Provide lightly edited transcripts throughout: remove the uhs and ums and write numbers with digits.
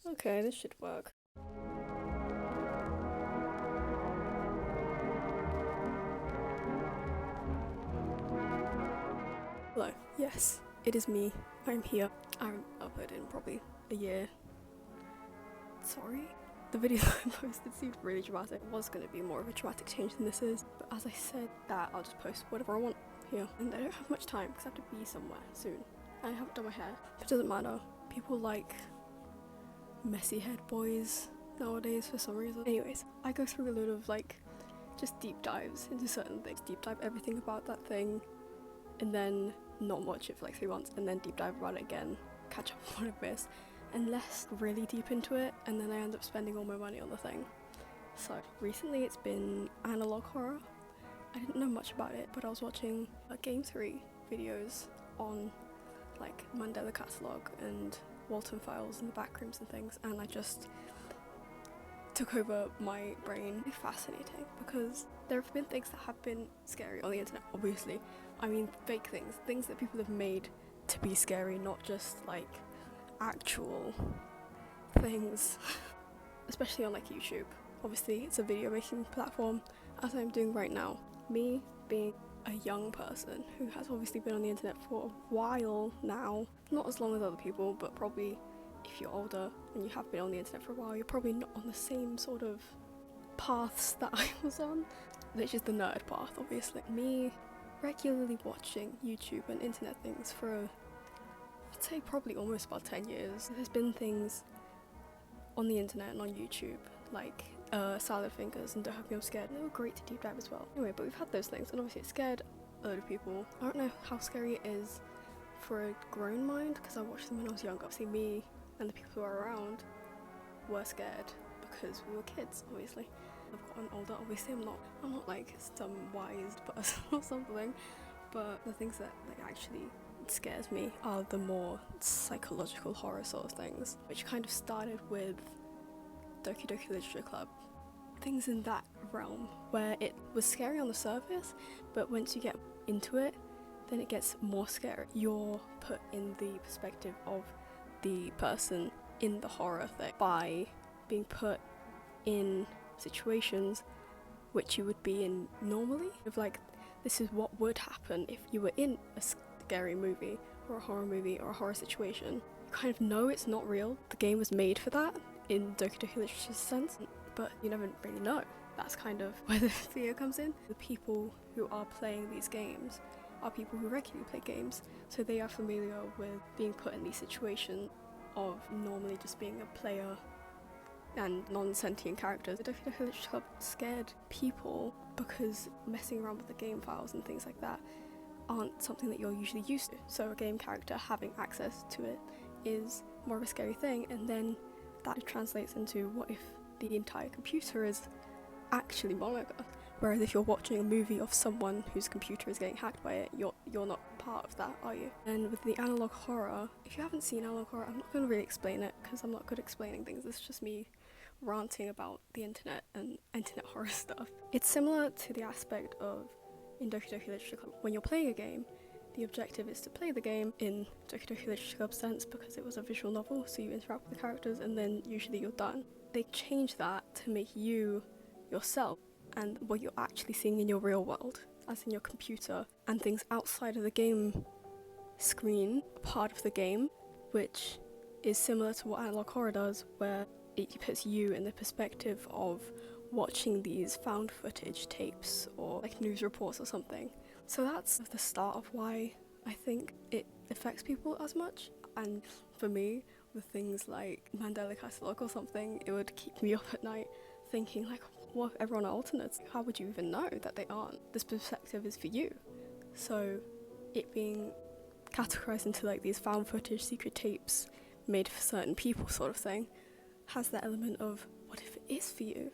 Okay, this should work. Hello. Yes, it is me. I'm here. I haven't uploaded in probably a year. Sorry. The video I posted seemed really dramatic. It was going to be more of a dramatic change than this is, but as I said that, I'll just post whatever I want here. And I don't have much time because I have to be somewhere soon. I haven't done my hair, but it doesn't matter. People like messy head boys nowadays for some reason. Anyways, I go through a load of just deep dives into certain things. Deep dive everything about that thing, and then not watch it for like 3 months, and then deep dive about it again, catch up on what I've missed, unless really deep into it, and then I end up spending all my money on the thing. So recently it's been analog horror. I didn't know much about it, but I was watching Game 3 videos on like Mandela Catalogue and Walton Files and the Backrooms and things, and I just took over my brain. It's fascinating because there have been things that have been scary on the internet, obviously. I mean fake things that people have made to be scary, not just like actual things. Especially on like YouTube. Obviously it's a video making platform, as I'm doing right now. Me being a young person who has obviously been on the internet for a while now, not as long as other people, but probably if you're older and you have been on the internet for a while, you're probably not on the same sort of paths that I was on, which is the nerd path, obviously. Me regularly watching YouTube and internet things for, I'd say probably almost about 10 years. There's been things on the internet and on YouTube like Salad Fingers and Don't Have Me I'm Scared. They were great to deep dive as well. Anyway, but we've had those things, and obviously it scared a load of people. I don't know how scary it is for a grown mind, because I watched them when I was younger. Obviously me and the people who are around were scared because we were kids, obviously. I've gotten older, obviously I'm not like some wise person or something, but the things that like actually scares me are the more psychological horror sort of things, which kind of started with Doki Literature Club. Things in that realm where it was scary on the surface, but once you get into it, then it gets more scary. You're put in the perspective of the person in the horror thing by being put in situations which you would be in normally. Of like, this is what would happen if you were in a scary movie or a horror movie or a horror situation. You kind of know it's not real. The game was made for that in Doki Literature's sense, but you never really know. That's kind of where the fear comes in. The people who are playing these games are people who regularly play games, so they are familiar with being put in these situations of normally just being a player and non-sentient characters. The Doki Literature Club scared people because messing around with the game files and things like that aren't something that you're usually used to. So a game character having access to it is more of a scary thing, and then that translates into what if the entire computer is actually Monica? Whereas if you're watching a movie of someone whose computer is getting hacked by it, you're not part of that, are you? And with the analog horror, if you haven't seen analog horror, I'm not going to really explain it because I'm not good at explaining things. It's just me ranting about the internet and internet horror stuff. It's similar to the aspect of in Doki Literature Club. When you're playing a game, the objective is to play the game in Doki Literature Club sense because it was a visual novel, so you interact with the characters and then usually you're done. They change that to make you yourself and what you're actually seeing in your real world, as in your computer, and things outside of the game screen, part of the game, which is similar to what analog horror does, where it puts you in the perspective of watching these found footage tapes or like news reports or something. So that's the start of why I think it affects people as much. And for me, with things like Mandela Catalogue or something, it would keep me up at night thinking like, what if everyone are alternates? How would you even know that they aren't? This perspective is for you. So it being categorized into like these found footage secret tapes made for certain people sort of thing has that element of what if it is for you?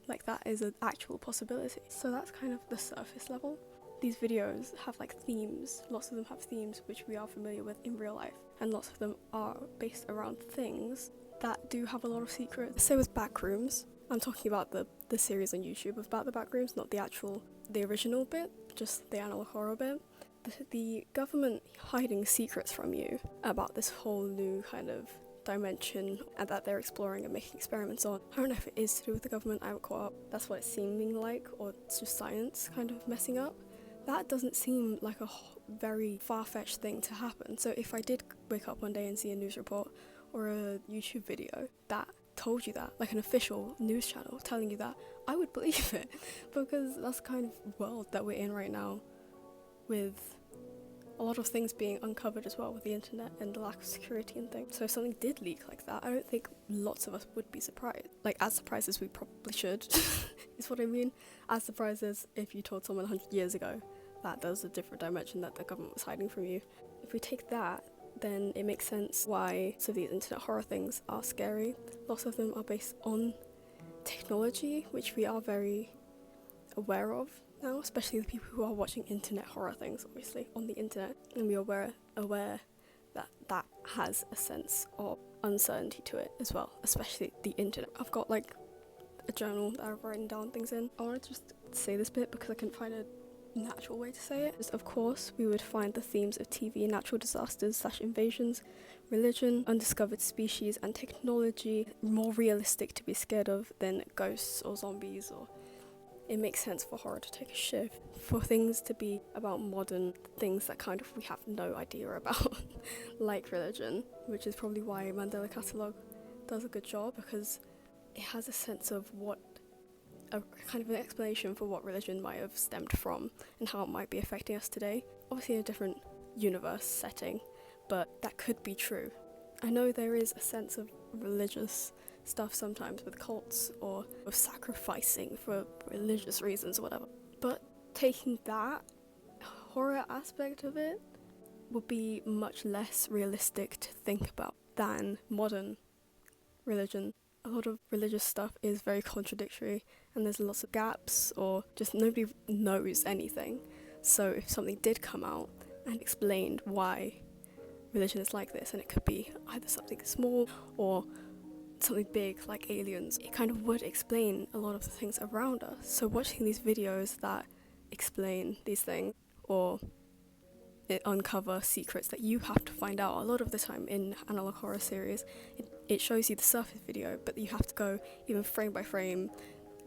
Like that is an actual possibility. So that's kind of the surface level. These videos have like themes, lots of them have themes which we are familiar with in real life, and lots of them are based around things that do have a lot of secrets. So with Backrooms, I'm talking about the series on YouTube about the Backrooms, not the original bit, just the analog horror bit. The government hiding secrets from you about this whole new kind of dimension and that they're exploring and making experiments on. I don't know if it is to do with the government, I haven't caught up. That's what it's seeming like, or it's just science kind of messing up. That doesn't seem like a very far-fetched thing to happen. So if I did wake up one day and see a news report or a YouTube video that told you that, like an official news channel telling you that, I would believe it, because that's the kind of world that we're in right now, with a lot of things being uncovered as well with the internet and the lack of security and things. So if something did leak like that, I don't think lots of us would be surprised. Like, as surprised as we probably should, is what I mean. As surprised as if you told someone 100 years ago that there was a different dimension that the government was hiding from you. If we take that, then it makes sense why some of these internet horror things are scary. Lots of them are based on technology, which we are very aware of now, especially the people who are watching internet horror things, obviously, on the internet. And we are aware that that has a sense of uncertainty to it as well, especially the internet. I've got like a journal that I've written down things in. I wanted to just say this bit because I couldn't find a natural way to say it. Of course, we would find the themes of TV, natural disasters / invasions, religion, undiscovered species and technology more realistic to be scared of than ghosts or zombies. Or it makes sense for horror to take a shift, for things to be about modern things that kind of we have no idea about, like religion, which is probably why Mandela Catalogue does a good job, because it has a sense of a kind of an explanation for what religion might have stemmed from and how it might be affecting us today. Obviously in a different universe setting, but that could be true. I know there is a sense of religious stuff sometimes with cults or of sacrificing for religious reasons or whatever, but taking that horror aspect of it would be much less realistic to think about than modern religion. A lot of religious stuff is very contradictory and there's lots of gaps, or just nobody knows anything. So if something did come out and explained why religion is like this, and it could be either something small or something big like aliens, it kind of would explain a lot of the things around us. So watching these videos that explain these things or it uncover secrets that you have to find out, a lot of the time in analog horror series it shows you the surface video, but you have to go even frame by frame,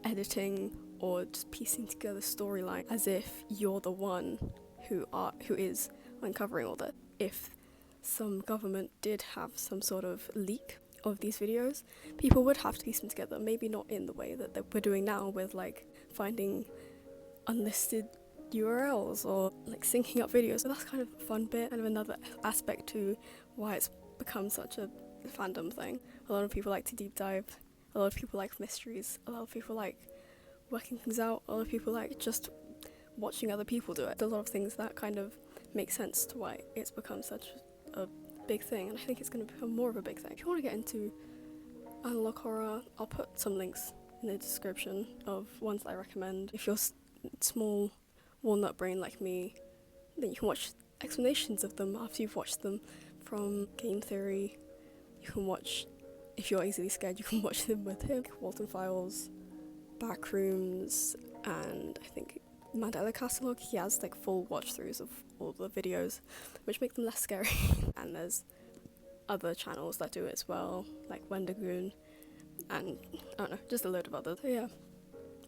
editing or just piecing together storyline as if you're the one who is uncovering all that. If some government did have some sort of leak of these videos, people would have to piece them together, maybe not in the way that we're doing now with like finding unlisted URLs or like syncing up videos. So that's kind of a fun bit, kind of another aspect to why it's become such a fandom thing. A lot of people like to deep dive, a lot of people like mysteries, a lot of people like working things out, a lot of people like just watching other people do it. There's a lot of things that kind of make sense to why it's become such a big thing, and I think it's going to become more of a big thing. If you want to get into analog horror, I'll put some links in the description of ones that I recommend. If you're small walnut brain like me, then you can watch explanations of them after you've watched them from Game Theory. You can watch, if you're easily scared, you can watch them with him. Walton Files, Backrooms, and I think Mandela Catalogue. He has like full watch-throughs of all the videos, which make them less scary. And there's other channels that do it as well, like Wendigoon, and I don't know, just a load of others. So yeah,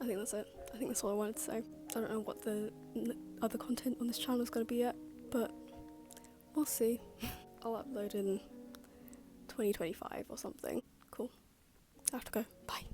I think that's it. I think that's all I wanted to say. I don't know what the other content on this channel is going to be yet, but we'll see. I'll upload in 2025 or something. Cool. I have to go. Bye.